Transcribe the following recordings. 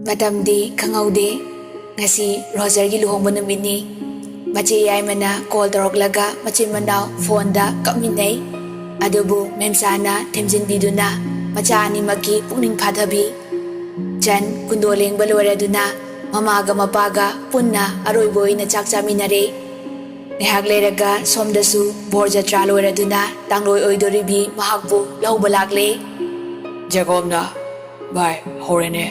Matamdi khangaude ngasi Rogergi luhongba numitni mache yaimana call toroklaga machin mandaw phone da kapminai adubu memsana themjinbiduna macha animaki pukning phathabi Chan kundoleng baloraduna mamaga mapaga punna aroiboina chak chaminare ngahak leraga somdasu borjatra loraduna tangloi oidoribi mahakbu lauba lakle Jacobna bai horene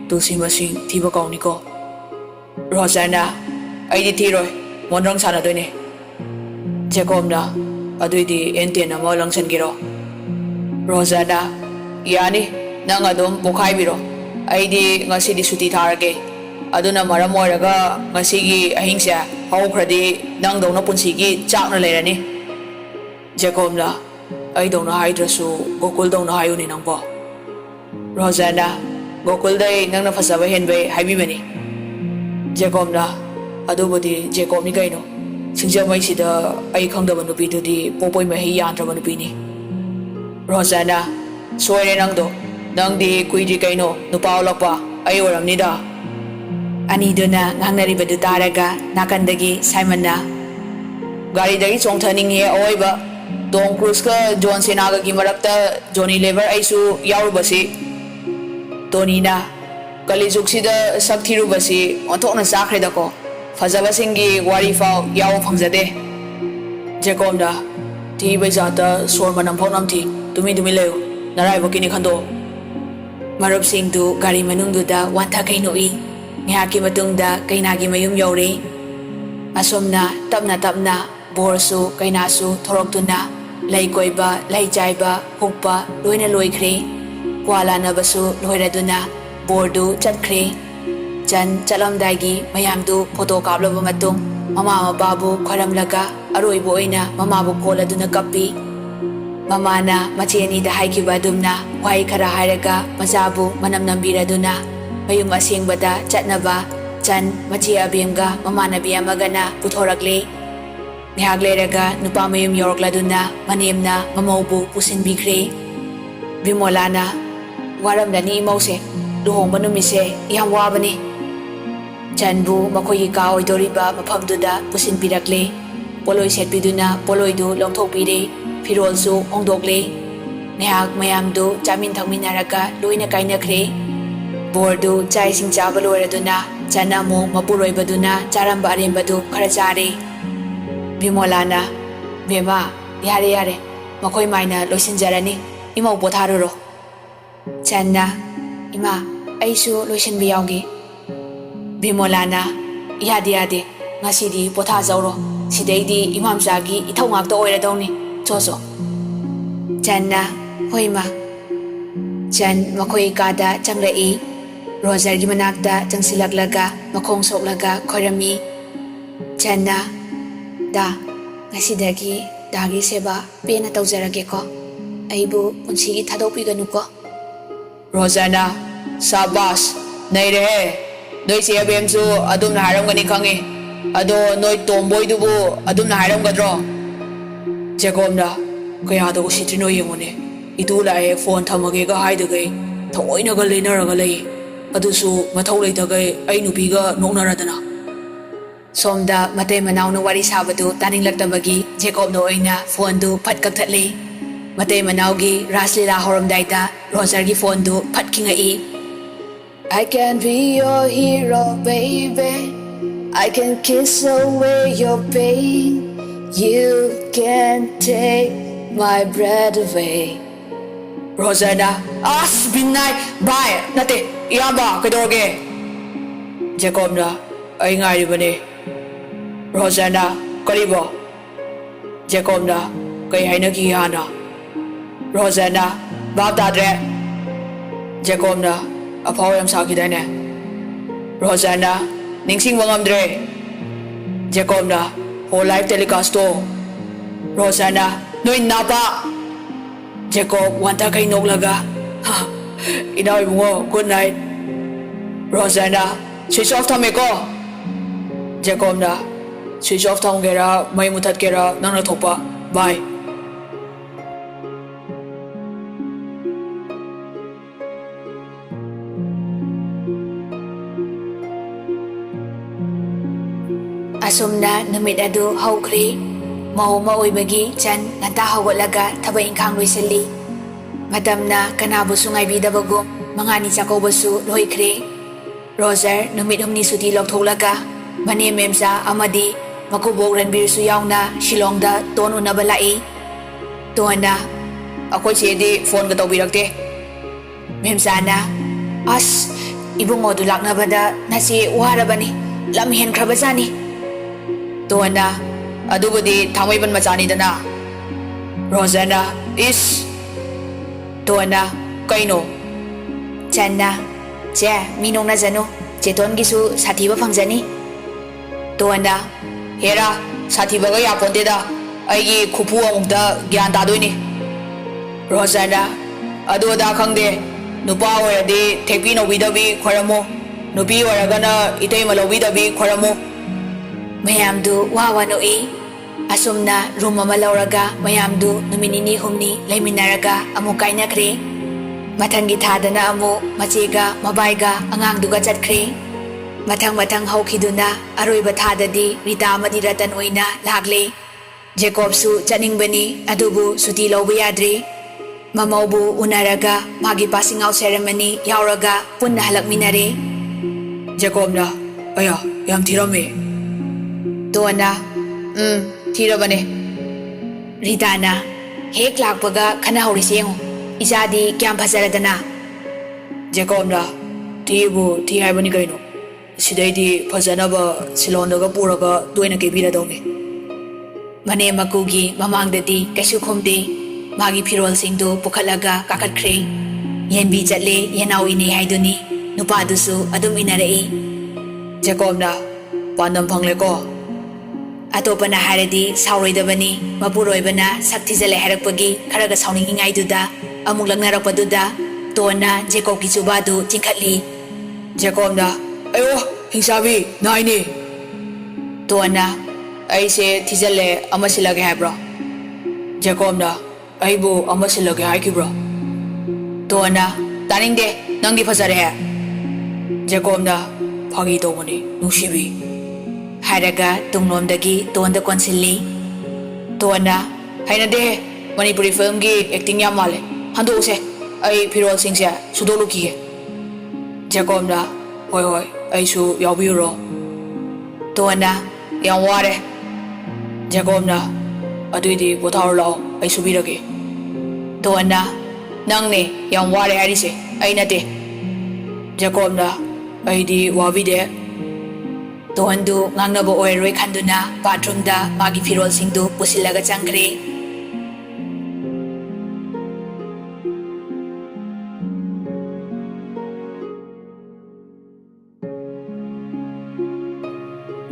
tusi masing thiba kauni ko Rosana aidi thiroi monrang sana doine Jacobna aduidi enten ama langsan giro Rosana yani nang adom pokhai biro aidi ngasi di suti tharage aduna maram oiraga ngasi gi ahingsa haukradi nang dona punsi gi chakna lerani Jacobna ai dona haidrasu gokul dona hayuni nangbo Rosana gokul dai nangna fasaba henbai haibibani Jacobna adubudi Jacob ni gaino singjamai sida ai khangdaba nupi dudi popoi mahi yandraba nupi ni Rosana soire nangdo nangdi kuidi gaino nupa olakpa ai oramnida aniduna ngangnaribadu taraga nakandagi Simonna gari dagi chongthaning he oiba Tom Cruise ka John Cena ga gi marakta Johnny Lever aisu yaurubasi Tonina Kalizuk sida sakthiru-basi onthokna chakhre ko fajabasingi wari fau yaw phangjade Jacobna thi baijata sormanam phonam thi tumi leo narai bokini khando marup singdu gari manungduda wantha kainoi ngaki matungda kainagi mayum yore asomna tapna borsu kainasu thoroktuna laikoiba laichaiba hukpa loina loikhre kwala nabasu loiraduna bordu chatkre Chan chalamdaigi mayamdu photo kaplaba matung mama mababu khoramlaga aroibo oina mamabu koladuna kappi mamana macheni da haikiba dumna wai khara hairaga majabu manam nambiraduna mayum asengbada chatnaba Chan machi abemga mamana biyamagana puthorakle ngahak leraga nupa mayum yorokladuna manemna mamaubu pusinbikre Bimolana waramdani imause luhongba numise yam wabani Chanbu makoyi ka oidoriba mafamduda pusinpirakle poloi setpiduna poloidu longthokpire firolsu hongdokle ngahak mayamdu chamin thangminaraga loina kainakre bordu chaising chaba loiraduna chanamu mapuroibaduna charamba arembadu khara chare Bimolana bema yare makoi maina loisinjarani imau potharuro Channa ima aisu loisinbi yaugi Bimolana yade ngasidi potha jauro sidaidi imamsagi ithau ngakta oiradawni choso Channa hoima Chan makoi kada changlai Roger gi manakta changsilaklaga makhong soklaga khorami Channa da ngasidagi dagi seba pena tawjarage ko aibu punsigi thadopiganu ko Rosana sabas naire noi che abemsu adumna haramgani khangi ado noi tomboy dubu adumna haramgadro Jacobna kaya do sitrino yengone idula e phone thamage ga haidagai thoina ga lenaraga lei adusu mathau leitagai ai nupi ga noknaradana Somda matay manawna wari sabadu taninglaktabagi Jacobna oina phone du phat kakthale matay manawgi raslila horamdaita Roger gi phone du phat kingai I can be your hero baby I can kiss away your pain You can take my breath away Rosana as binai bye nate iyamba kedorge Jacobna ai ngai ribane Rosana karibo Jacobna kai haina ki hana Rosana babda dre Jacobna apaw yam sakidane Rosana ningsing wangamdre Jacobna whole life telecast to Rosana noi napa Jacob wanta kai noklaga inaw bungo good night Rosana switch off thameko Jacobna switch off thamgera mai muthat kera nangna thopa bye Asumna numit adu haukhre. Mahoma oibagi chan nganta hawalaga thaba ingkhang loisalli. Matamna kanabu sungaibidabagum mangani chakobasu loikhre. Roger numit humni suti loktholaga mane memsa amadi makubok ranbir su yauna Shillongda ton unaba lai. Tona ꯑꯩꯈꯣꯏ ꯆꯦꯗꯤ ꯐꯣꯟꯒ ꯇꯧꯕꯤꯔꯛꯇꯦ memsana as ibungodu laknabada nasi warabani lam henkrabajani. ꯇꯣꯟꯅ ꯑꯗꯨꯕꯨꯗꯤ ꯊꯥꯡꯃꯩꯕꯟ ꯃꯆꯥꯅꯤꯗꯅ ꯔꯣꯖꯔꯅ ꯏꯁ Tona ꯀꯩꯅꯣ channa che minong na janu cheton gisu sathiba phangjani. ꯇꯣꯟꯅ ꯍꯦꯔꯥ ꯁꯥꯊꯤꯕꯒ ꯌꯥꯄꯣꯟꯇꯦꯗ ꯑꯩꯒꯤ ꯈꯨꯐꯨ ꯑꯃꯨꯛꯇ ꯒ꯭ꯌꯥꯟ ꯇꯥꯗꯣꯏꯅꯤ ꯔꯣꯖꯔꯅ ꯑꯗꯨ ꯑꯗꯥ ꯈꯪꯗꯦ ꯅꯨꯄꯥ ꯑꯣꯏꯔꯗꯤ ꯊꯦꯛꯄꯤ ꯅꯧꯕꯤꯗꯕꯤ ꯈꯣꯏꯔꯝꯃꯨ ꯅꯨꯄꯤ ꯑꯣꯏꯔꯒꯅ ꯏꯇꯩꯃ ꯂꯧꯕꯤꯗꯕꯤ ꯈꯣꯏꯔꯝꯃꯨ mayamdu wawano e asumna room ama lauraga mayamdu numinini humni leiminaraga amu kainakre. Mathangi thadana amu machega mabaiga angangduga chatkre. Mathang haukhiduna aroiba thadadi Rita amadi Ratan oina lagle. Jacob su chaningbani adubu suti lawba yadre. Mamaubu unaraga magi passing out ceremony yauraga punna halakminare. ꯖꯦꯀꯣꯕꯅ ꯑꯌꯥ ꯌꯥꯝ ꯊꯤꯔꯝꯃꯦ Tona ꯊꯤꯔꯕꯅꯦ Ritana hek lakpaga khana haurise yengu ijadi kyam phajaradana. ꯖꯦꯀꯣꯕꯅ ꯊꯤꯕꯨ ꯊꯤ ꯍꯥꯏꯕꯅꯤ ꯀꯩꯅꯣ ꯁꯤꯗꯩꯗꯤ ꯐꯖꯅꯕ ꯁꯤꯂꯣꯟꯗꯒ ꯄꯨꯔꯒ ꯇꯣꯏꯅ ꯀꯦꯕꯤꯔꯗꯧꯅꯤ Mane makugi mamangdadi kaisu khumde magi firolsingdu pukhatlaga kakatkre. Yenbi chatle yenawini haiduni nupadusu adum inarei. ꯖꯦꯀꯣꯕꯅ ꯄꯥꯟꯗꯝ ꯐꯪꯂꯦꯀꯣ Atopana haradi sauroidabani mapuroibana saktijale harakpagi kharaga sauningingaiduda amuk langnarakpaduda Tona Jacob ki chubadu chingkhatli. ꯖꯦꯀꯣꯕꯅ ꯑꯌꯣ ꯍꯤꯡꯆꯥꯕꯤ ꯅꯥꯏꯅꯦ Tona ꯑꯩꯁꯦ ꯊꯤꯖꯜꯂꯦ ꯑꯃ ꯁꯤꯜꯂꯒꯦ ꯍꯥꯏꯕ꯭ꯔꯣ ꯖꯦꯀꯣꯕꯅ ꯑꯩꯕꯨ ꯑꯃ ꯁꯤꯜꯂꯒꯦ ꯍꯥꯏꯈꯤꯕ꯭ꯔꯣ Tona ꯇꯥꯅꯤꯡꯗꯦ ꯅꯪꯗꯤ ꯐꯖꯔꯦ ꯖꯦꯀꯣꯕꯅ ꯐꯥꯒꯤ ꯇꯧꯕꯅꯤ ꯅꯨꯡꯁꯤꯕꯤ haraga tunglomdagi Tonda konsilli. ꯇꯣꯟꯅ ꯍꯩꯅꯗꯦꯍꯦ Manipuri ꯐꯤꯂꯝꯒꯤ ꯑꯦꯛꯇꯤꯡ ꯌꯥꯝ ꯃꯥꯜꯂꯦ ꯍꯟꯗꯣꯛꯎꯁꯦ ꯑꯩ ꯐꯤꯔꯣꯜꯁꯤꯡꯁꯦ ꯁꯨꯗꯣꯛꯂꯨꯈꯤꯒꯦ ꯖꯦꯀꯣꯕꯅ ꯍꯣꯏ ꯍꯣꯏ ꯑꯩꯁꯨ ꯌꯥꯎꯕꯤꯌꯨꯔꯣ Tona ꯌꯥꯝ ꯋꯥꯔꯦ ꯖꯦꯀꯣꯕꯅ ꯑꯗꯨꯏꯗꯤ ꯄꯣꯊꯥꯔꯣ ꯂꯥꯛꯑꯣ ꯑꯩ ꯁꯨꯕꯤꯔꯒꯦ Tona ꯅꯪꯅꯦ ꯌꯥꯝ ꯋꯥꯔꯦ ꯍꯥꯏꯔꯤꯁꯦ ꯑꯩ ꯅꯠꯇꯦ ꯖꯦꯀꯣꯕꯅ ꯑꯩꯗꯤ ꯋꯥꯕꯤꯗꯦ Tondu ngangnaba oiroi khanduna bathroomda magi firolsingdu pusillaga changkre.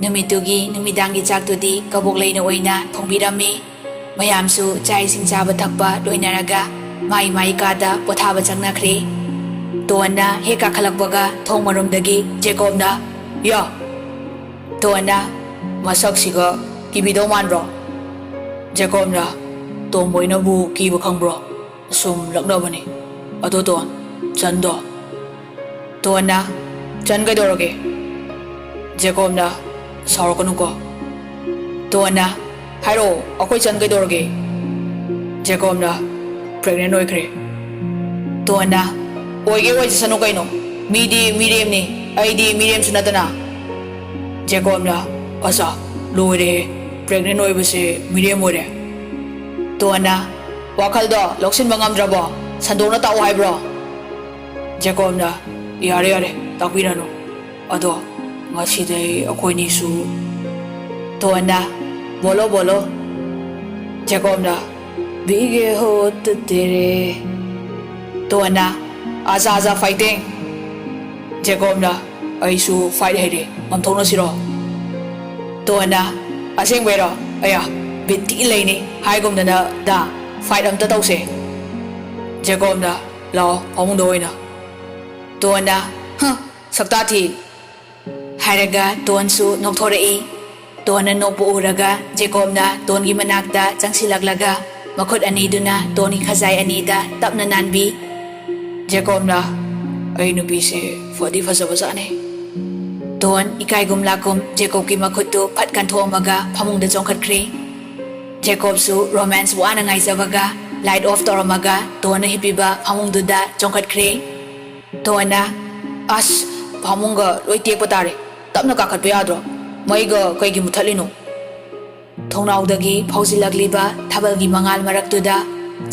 Numitugi numidangi chaktudi kabok leina oina thongbirame. Mayamsu chai sing chaba thakpa loinaraga mai kada pothaba changnakre. Tona heka khalakbaga thongmaromdagi ꯖꯦꯀꯣꯕꯅ ꯌꯥ Tona ꯃꯁꯛꯁꯤꯒ ꯀꯤꯕꯤꯗꯧ ꯃꯥꯟꯕ꯭ꯔꯣ ꯖꯦꯀꯣꯕꯅ ꯇꯣꯝꯕꯣꯏꯅꯕꯨ ꯀꯤꯕ ꯈꯪꯕ꯭ꯔꯣ ꯁꯨꯝ ꯂꯛꯅꯕꯅꯤ ꯑꯗꯣ tone ꯆꯟꯗꯣ Tona ꯆꯟ ꯀꯩꯗꯧꯔꯒꯦ ꯖꯦꯀꯣꯕꯅ ꯁꯥꯎꯔꯛꯀꯅꯨꯀꯣ Tona ꯍꯥꯏꯔꯛꯑꯣ ꯑꯩꯈꯣꯏ ꯆꯟ ꯀꯩꯗꯧꯔꯒꯦ ꯖꯦꯀꯣꯕꯅ ꯄ꯭ꯔꯦꯒꯅꯦꯟ ꯑꯣꯏꯈ꯭ꯔꯦ Tona ꯑꯣꯏꯒꯦ ꯑꯣꯏꯖꯁꯅꯨ ꯀꯩꯅꯣ ꯃꯤꯗꯤ ꯃꯤꯔꯦꯝꯅꯤ ꯑꯩꯗꯤ ꯃꯤꯔꯦꯝꯁꯨ ꯅꯠꯇꯅ ꯖꯦꯀꯣꯕꯅ ꯑꯆꯥ ꯂꯣꯏꯔꯦꯍꯦ ꯄ꯭ꯔꯦꯒꯅꯦꯟ ꯑꯣꯏꯕꯁꯦ ꯃꯤꯔꯦꯝ ꯑꯣꯏꯔꯦ Tona ꯋꯥꯈꯜꯗꯣ ꯂꯧꯁꯤꯟꯕ ꯉꯝꯗ꯭ꯔꯕꯣ ꯁꯟꯗꯣꯛꯅ ꯇꯥꯛꯎ ꯍꯥꯏꯕ꯭ꯔꯣ ꯖꯦꯀꯣꯕꯅ ꯌꯥꯔꯦ ꯇꯥꯛꯄꯤꯔꯅꯨ ꯑꯗꯣ ꯉꯁꯤꯗꯩ ꯑꯩꯈꯣꯏꯅꯤꯁꯨ Tona बोलो ꯖꯦꯀꯣꯕꯅ भीगे होत तेरे Tona आजा फाइटिंग ꯖꯦꯀꯣꯕꯅ ꯑꯩꯁꯨ ꯐꯥꯏꯠ ꯍꯩꯔꯦ ꯉꯝꯊꯣꯛꯅꯁꯤꯔꯣ Tona ꯑꯁꯦꯡꯕꯩꯔꯣ ꯑꯌꯥ ꯕꯤꯠ ꯊꯤ ꯂꯩꯅꯤ ꯍꯥꯏꯒꯨꯝꯗꯅ ꯗꯥ ꯐꯥꯏꯠ ꯑꯝꯇ ꯇꯧꯁꯦ ꯖꯦꯀꯣꯕꯅ ꯂꯥꯛꯑꯣ ꯐꯃꯨꯡꯗ ꯑꯣꯏꯅ Tona ꯁꯛꯇꯥꯊꯤ haraga Tonsu nokthorei. Tona nokpu uraga Jacobna Tongi manakta changsilaklaga makhut aniduna Toni khazai anida tapna nanbi. ꯖꯦꯀꯣꯕꯅ ꯑꯩ ꯅꯨꯄꯤꯁꯦ ꯐꯗꯤ ꯐꯖꯕꯖꯥꯠꯅꯤ Don ikaigum lakum Jacob ki makhutu phat kan thommaga phamungda chongkhatkre. Jacob su romance wana ngaijabaga light off toramaga Donna hipiba phamungduda chongkhatkre. Donna as phamunga loi tekpa tare tapna kakhatpa yadro maiga kaigi muthalino. Thongnaudagi phaujilagliba thabalgi mangal maraktuda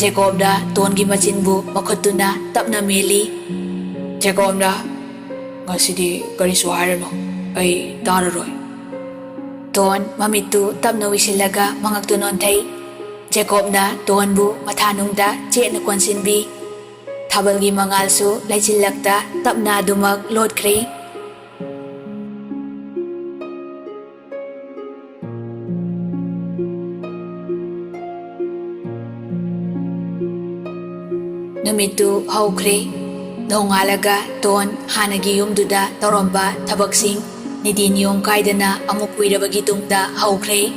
Jacob da Dongi machinbu makhutuna tapna meli. Jacob na ngasidi karisu hairano ai tararoi. Don mamitu tapna wisilaga mangaktu nonthai. Jacob na Donbu mathanungda chena konsinbi. Thabalgi mangal su laijilakta tapna dumak lodkhre. Numitu haukhre. Nongalaga Don hanagi yumduda toromba tabaksing nidi niyom kaidana amuk kuirabagi tungda haukhre.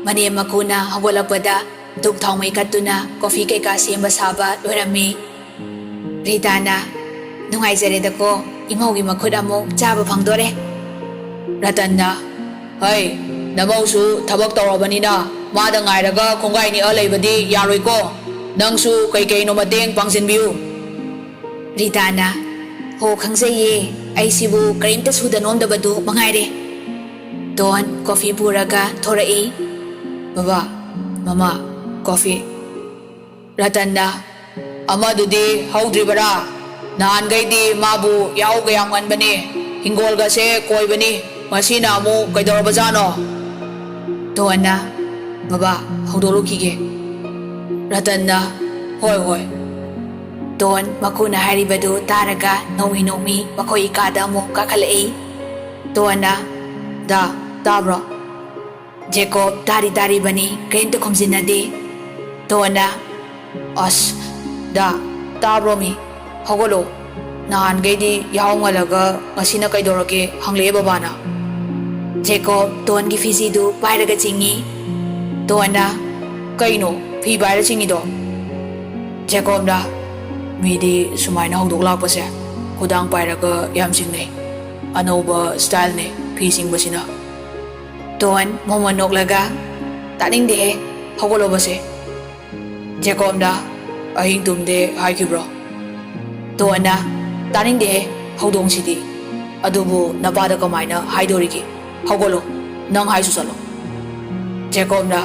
Mane makuna hawalapada duk thongmai katuna coffee keka semba saba loirami. Ritana nungaijare-dako imaugi makhut amuk chaba phangdore. Ratanna hai namausu thabak tawrabanina mada ngairaga khongai ni alaibadi yaroiko nangsu kai no mateng pangsinbiu. Ritana ho khangjaye aisibu karimta sudanomdabadu mangaire. Don coffee puraga thorai. Baba mama coffee. Ratanna amadudi haudribara nahan gaidi mabu yauga yamganbani hingolga se koibani masina amu kaidorabajano. Donna baba haudorukige. Ratanna hoi hoi. Don makuna haribadu taraga nomi makoi kada mo kakhalai. Donna da tabra. Jacob tari bani kainto khomjinade. Donna as da tabro mi hogolo nahan gaidi yaungalaga masina kaidorake hangle babana. Jacob Don gi fijidu pairaga chingi. Donna kaino fi paira chingi do. Jacob da midi sumaina hodok lakpase khudang pairaga yam chingnei anauba style ne fi singbasina. Don momon noklaga taningde he hogolobase. Jacob da ahing tumde haikibro. Donna taningde he hodong-sidi adubu napada kamaina haidorigi hogolo nang haisu salo. Jacob da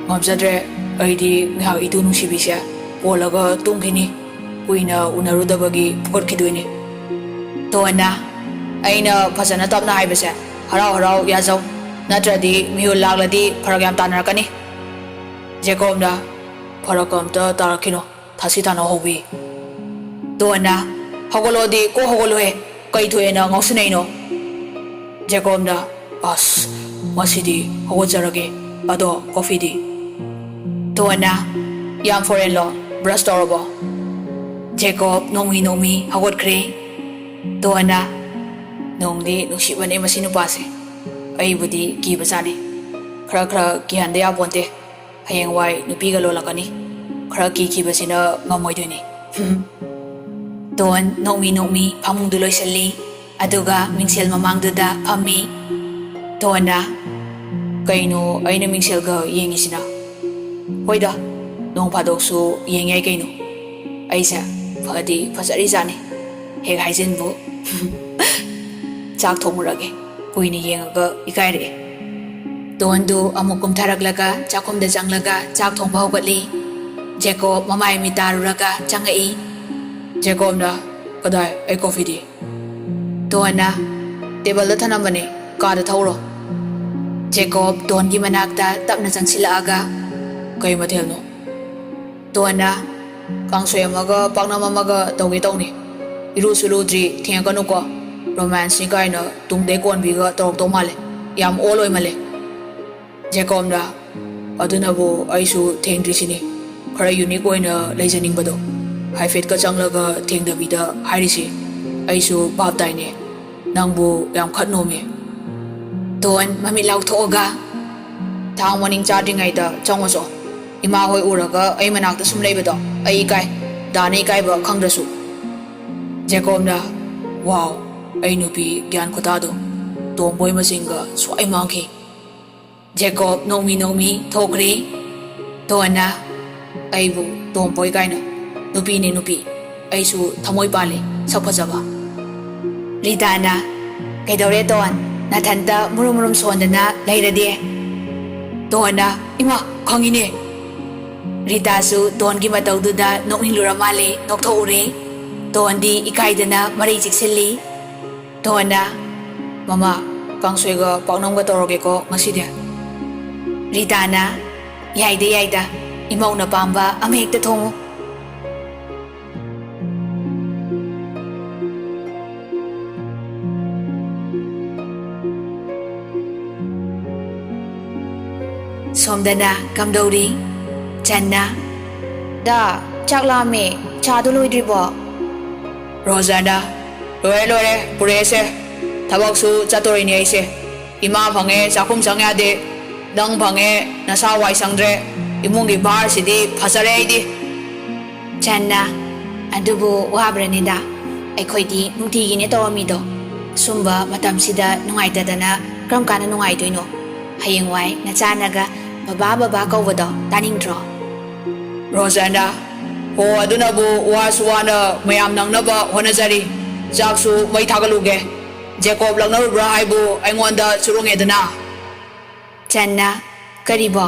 ngamjadre aidi ngha itu nungsibise olaga tungkini kuina unarudabagi pukotkidoine. Donna aina phajana tapna haibase harau harau yazau natradi mihul lagladi pharag yam tanarakani. Jacob da pharakamta tarakino thasi tana hobi. Donna hogolodi ko hogolohe kai thoena ngausuneino. Jacob da as masidi hogojarage ado coffee di. Donna yam foreign law brush torabo. Jacob nomi hagotkhre. Donna nongdi nuksibane masinupase aibudi kibasani khara kihande yaponte hayengwai nupiga lolakani khara kibasina ngamoidoini. Don nomi phamungdu loisalli aduga mingsel mamangduda phammi. Donna kaino aina mingselga yengisina hoida nong phadoksu yengai kaino aisa phadi phasari jani hek haijinbu. Chak thomurage kuini yengaga ikaire. Dondu amukum tharaklaga chakumda janglaga chak thongba hogatli. Jacob mamai mi taruraga changai. Jacob na kadai ai coffee di. Donna table da thanamane ka da thawro. Jacob Don gi manakta tapna changsilaaga kai mathel no. Donna kangsoy amaga pakna mamaga tawge tawni iru suludri thengkanu ko romance ni kaina tungde kon biga torok to male yam oloi male. Jacob na adunabu aisu thengdrisini khara unique oina leijaning bado haifet ka changlaga thengdabida hairisi aisu baptaine nangbu yam khatnome. Don mami lauthoga thang morning charging aida chongoso ima hoi uraga ai manakta sum leibado ai kai dani kai ba khangdrasu. Jacob na wow ai nupi gyan khotado Tomboy masinga swai mangki. Jacob nomi thokri. Toana aibu tomboy kaina. Nupi ni nupi. Aisu thamoy pali sakphajaba. Ritana, kaidore Ton, nathanta murum sondana lairade. Toana ima khangine. Rita su Ton ki mataududa noknilura male nokthoure. Ton di ikaidana mari chiksili. Toana, Mama kangsoiga paknamga toroge ko ngaside. Ritana, yaida, imauna pamba amhekta thongu. Somdana kamdori, Channa, da chaklame chadu loidribo. Rosana lore purese tabaksu chatorini aise. Ima phange chakhum sangyade dang phange nasa wai sangdre imungi bar sidi phasare aidi. Channa, adubu wabranida, aikhoidi nungtigine tawamido. Sumba matamsida nungaitadana kram kana nungaidoino. Hayengwai nachanaga baba kawado taningdro. Rosana ho adunabu waswana mayam nangnaba honajari. Jaksu mai thagaluge. Jacob langnarubra haibu aingonda surungedana. Channa, karibo.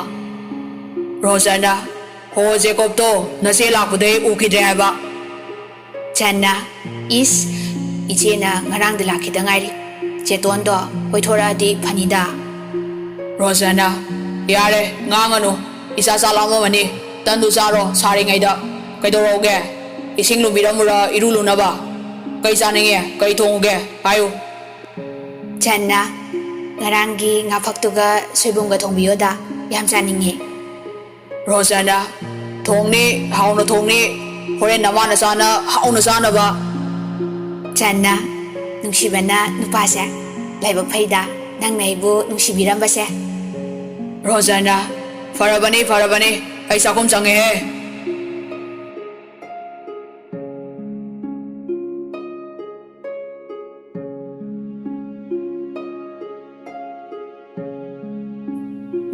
Rosana ho Jacob to nase lakpude ukidre haiba. Channa, is ichena ngarang dilakida ngairi. Chetondo hoithora di phanida. Rosana yare nganganu isa salamo mani tandu saro sari ngaida kaidoroge ising lumiramura irulunaba kai chaninge kai thonguge ayu. Channa, ngarangi ngafaktuga soibumga thongbiyoda yam chaninge. Rosana thongni hauna thongni horen namana sana hauna sana ba. Channa, nungsibana nupase laibak phaida nang naibu nungsibirambase. Rosana farabani ai sakum change he.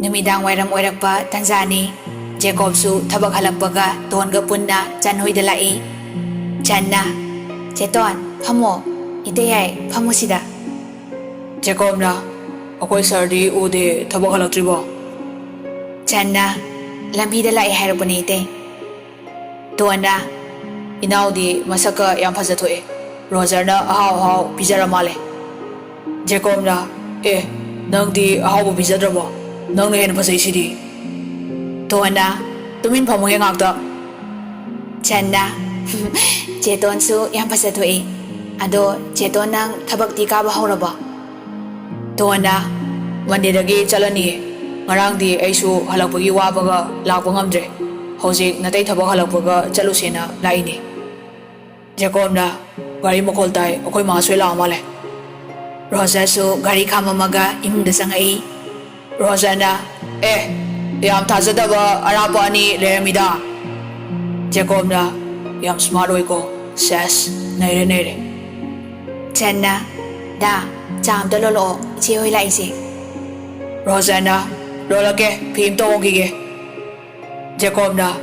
Numidang wairam oirakpa Tanzani, Jacob su thabak halakpaga Tonga punna Chanhoida lai. Channa, Cheton, phamo, iteyai phamosida. Jacob na akoi sardi ude thabak halaktribo. Channa, lambida lai hairapane ite. Tona, Inaudi masaka yam phajathoe. Rogerna ahau pizara male. Jacob na nangdi ahau pijadrabo. Nangna hen phasai sidi. Tona, Tumin phamu he ngakta. Channa, Cheton su yam phasathoe. Ado Cheton nang thabak ti ka ba hauraba. Tona Mandedagi chalani. Ngarangdi aisu halakpagi wabaga lakpa ngamdre. Hojik natai thabak halakpaga chalusena laini. Jacob na gari makol tai akoi masoi la male. Rosa su gari khamamaga imungda sangai. Rosana yam thajadaba arapa ani leremida. Jacob na yam smart oiko ses naire. Channa, da cham to lolo che hoi lai se. Rosana rolake phim to ngige. Jacob na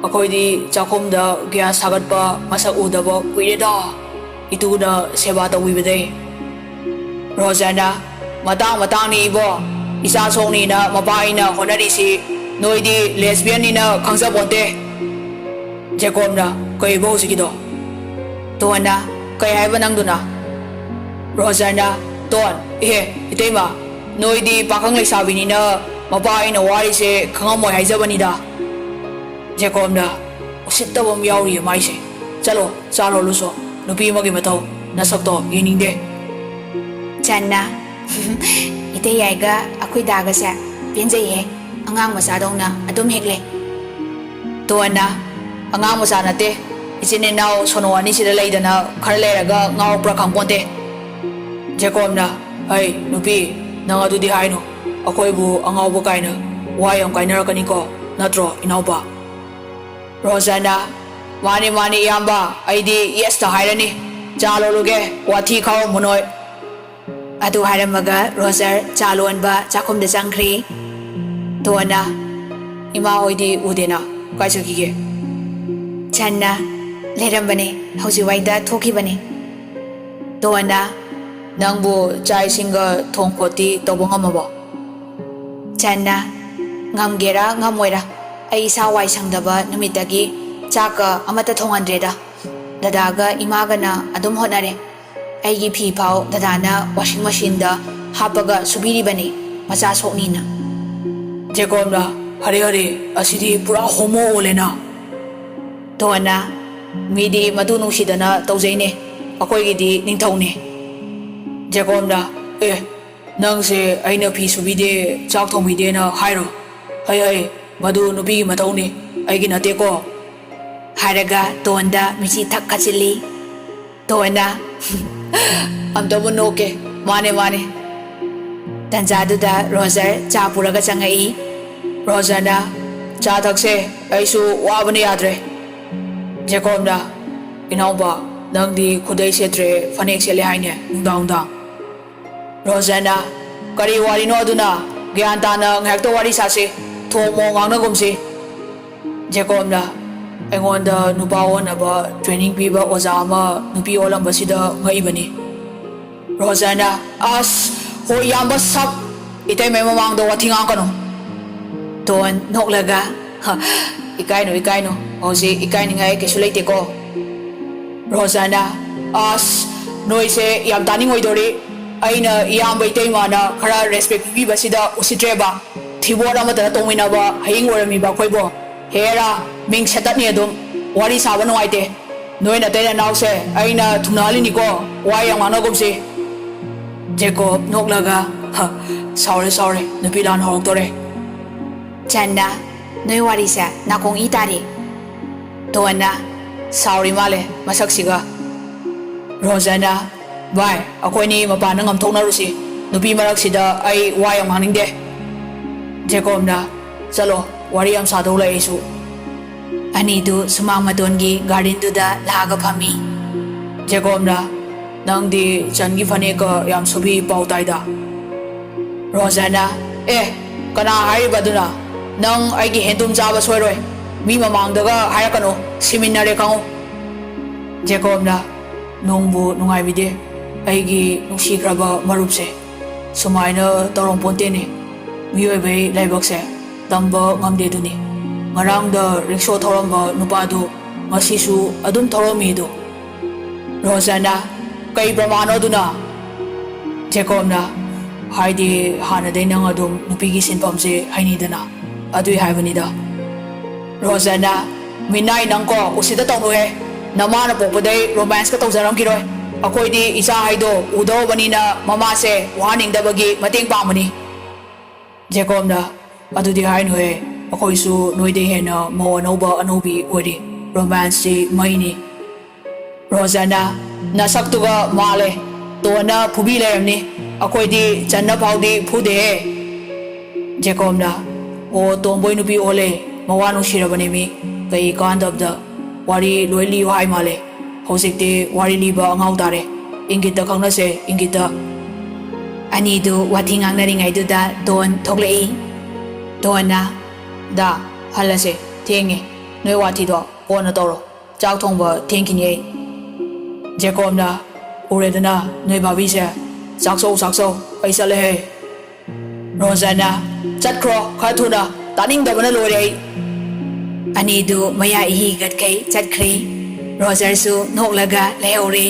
akoi di chakhum da gya sagat pa masak udaba kuida itu na seba ta wibede. Rosana matang ni ibo isa song ni na mapai na honari si noidi lesbian ni na khangsa bonte. Jacob na kai bo sikido. Tona, Kai haiba nangduna. Rosana ton itema noidi pakang lesabi ni na mapai na wari se khangamoy haijabanida. Jacob na usitabam yauri maise. Chalo luso nupi magi matau nasakto yiningde. Channa, ite yaiga akoi daga se penjai he angang masadongna adum hekle. Tona angang masa nate isine nau sonowani sida laidana khara leraga ngau pra khangponte. Jacob na ai nupi nang adudi haino akoi bu angau bu kaina wayam kainarakani ko natro inauba. Rosana mani yamba aidi yes ta hairani chalo luge wathi khaw munoi. Adu hairamaga Roger cha lonba chakhumda changkhri. Tona Ima hoidi udena kai chakige. Channa lerambane haujiwaida thokibane. Tona Nangbu chai singa thongkhoti tawba ngamaba. Channa ngamgera ngamoira ai sa wai sangdaba numitagi chaka amata thongandreda. Dadaga imagana adum honare. Aigi phi phau dadana washing machine da hapaga subiri bane macha soknina. Jacob na hari asidi pura homo olena. Tona Midi madu nungsidana tawjaine. Akoigidi ningthawne. Jacob na nangse aina phi subide chak thongbide na hairo. Hai madu nubi matawne aigi nate ko. haraga tonda michi thak khachili. Tona Amtabu noke mane. tanjaduda Roger cha puraga changai. Roger na cha thakse aisu wabane yadre. Jacob na inauba nangdi khudai setre fanek sele haine undang. Roger na kari wari no aduna gyan tana ngakto wari sase thomo ngangna gumsi. Jacob na aingonda nupa onaba training piba oza ama nupi olamba sida ngaibani. Roger na as ho yamba sak itai mai mamangdo wathingang kano. Ton noklaga Ikaino hosi ikai ningai kesu leite ko. Roger na as noise yam tani ngoidori aina yamba itai mana khara respect piba sida usitreba thibora mata tongwinaba haying warami ba khoibo hera ming setat ni adum wari saba nuaite noina tena nause aina thunali ni ko wayang mana gumsi. Jacob noklaga sorry nupi lan horok Channa noi warisa nakong itari. Tona sorry male masak siga. Roger na bye akoi ni mapana ngamthoknarusi nupi marak sida ai wayang maningde. Jacob na chalo wari am sadau la isu. Anidu sumang madongi garden duda laga phami. Jacob na nangdi changi phane ka yam subi pautaida. Roger na kana hari baduna nang aigi hendum jaba soiroi mi mamangdaga harakano seminare kango. Jacob na nongbu nungai bide aigi nungsikraba marupse sumaina torong ponte ni miyoibai laibakse tamba ngamde duni. Marangda riksho thoramba nupadu masisu adum thoromi do. Roger na kai pramano duna. Jacob na haidi hanadai nang adum nupigi sinpamse hainidana adui haibanida. Roger na minai nangko usida tawnuhe namana pokpadai romance ka tawjaram kiroi akoidi isa haido udawbani na mamase waningdabagi mating pamani. Jacob na adudi hainue akoisu noide hena mo anauba anubi ori romance maini. Roger na nasaktuga male tona phubi layamni akoidi channa phaudi phude. Jacob na o tomboy nupi ole mawanu shirabani mi kai kandabda wari loili hai male hausikte wari liba ngau tare ingita khangnase ingita. Anidu wathingang naringai duda ton thoklei. Tona Da halase thengi noi wati do ona toro chak thongba thengkini. Jacob na uredana noi babi se sakso aisa le he. Roger na chatkro khathuna taning dabana lore. Anidu maya hi gat kai chatkhri. Roger su noklaga lehori.